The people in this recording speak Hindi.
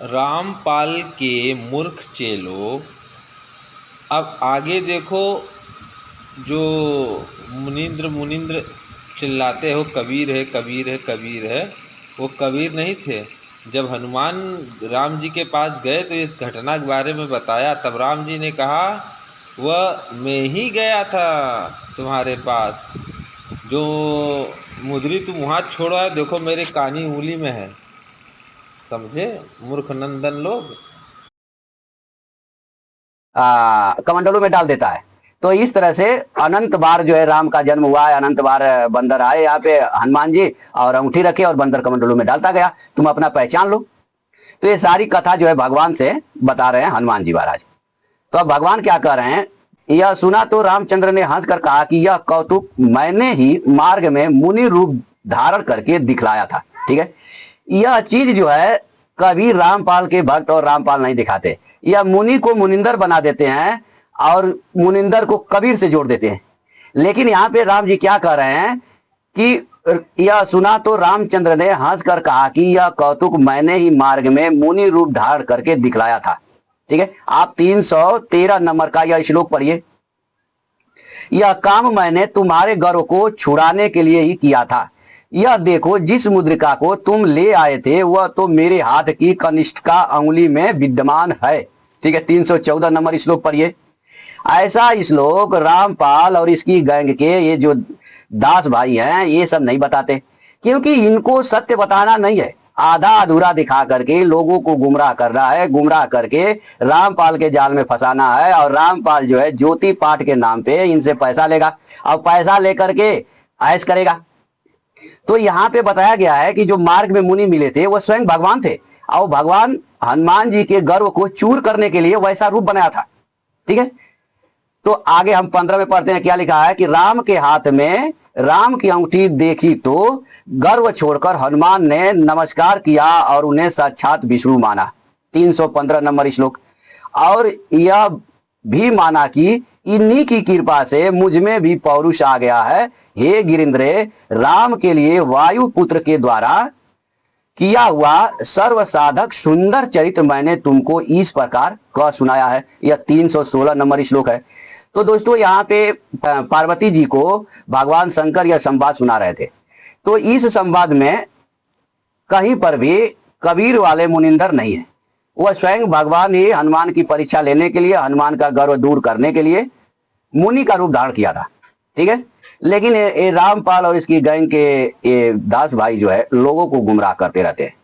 रामपाल के मूर्ख चेलों, अब आगे देखो। जो मुनिंद्र मुनिंद्र चिल्लाते हो कबीर है कबीर है कबीर है, वो कबीर नहीं थे। जब हनुमान राम जी के पास गए तो इस घटना के बारे में बताया, तब राम जी ने कहा वह मैं ही गया था तुम्हारे पास, जो मुद्री तुम वहाँ छोड़ो है देखो मेरे कानी उंगली में है। समझे मूर्ख नंदन लोग। कमंडलों में डाल देता है। तो इस तरह से अनंत बार जो है राम का जन्म हुआ है, अनंत बार बंदर आए यहाँ पे हनुमान जी और अंगूठी रखे और बंदर कमंडलों में डालता गया, तुम अपना पहचान लो। तो ये सारी कथा जो है भगवान से बता रहे हैं हनुमान जी महाराज। तो अब भगवान क्या कह रहे हैं, यह सुना तो रामचंद्र ने हंसकर कहा कि यह कौतुक मैंने ही मार्ग में मुनि रूप धारण करके दिखलाया था। ठीक है, यह चीज जो है कभी रामपाल के भक्त और रामपाल नहीं दिखाते। यह मुनि को मुनिंदर बना देते हैं और मुनिंदर को कबीर से जोड़ देते हैं। लेकिन यहाँ पे राम जी क्या कह रहे हैं कि यह सुना तो रामचंद्र ने हंसकर कहा कि यह कौतुक मैंने ही मार्ग में मुनि रूप धारण करके दिखलाया था। ठीक है, आप 313 नंबर का यह श्लोक पढ़िए। यह काम मैंने तुम्हारे गर्व को छुड़ाने के लिए ही किया था। यह देखो, जिस मुद्रिका को तुम ले आए थे वह तो मेरे हाथ की कनिष्ठिका अंगुली में विद्यमान है। ठीक है, 314 नंबर श्लोक पढ़िए। ऐसा श्लोक रामपाल और इसकी गैंग के ये जो दास भाई हैं ये सब नहीं बताते, क्योंकि इनको सत्य बताना नहीं है, आधा अधूरा दिखा करके लोगों को गुमराह कर रहा है, गुमराह करके रामपाल के जाल में फंसाना है। और रामपाल जो है ज्योति पाठ के नाम पे इनसे पैसा लेगा और पैसा लेकर के ऐश करेगा। तो यहाँ पे बताया गया है कि जो मार्ग में मुनि मिले थे वो स्वयं भगवान थे और भगवान हनुमान जी के गर्व को चूर करने के लिए वैसा रूप बनाया था। ठीक है, तो आगे हम 15 में पढ़ते हैं क्या लिखा है कि राम के हाथ में राम की अंगूठी देखी तो गर्व छोड़कर हनुमान ने नमस्कार किया और उन्हें साक्षात विष्णु माना। 315 नंबर श्लोक। और यह भी माना कि इन्हीं की कृपा से मुझ में भी पौरुष आ गया है। हे गिरिंद्र, राम के लिए वायु पुत्र के द्वारा किया हुआ सर्व साधक सुंदर चरित्र मैंने तुमको इस प्रकार कह सुनाया है। यह 316 नंबर श्लोक है। तो दोस्तों यहाँ पे पार्वती जी को भगवान शंकर यह संवाद सुना रहे थे। तो इस संवाद में कहीं पर भी कबीर वाले मुनिंदर नहीं है, वह स्वयं भगवान ही हनुमान की परीक्षा लेने के लिए, हनुमान का गर्व दूर करने के लिए मुनि का रूप धारण किया था। ठीक है, लेकिन ये रामपाल और इसकी गैंग के ये दास भाई जो है लोगों को गुमराह करते रहते हैं।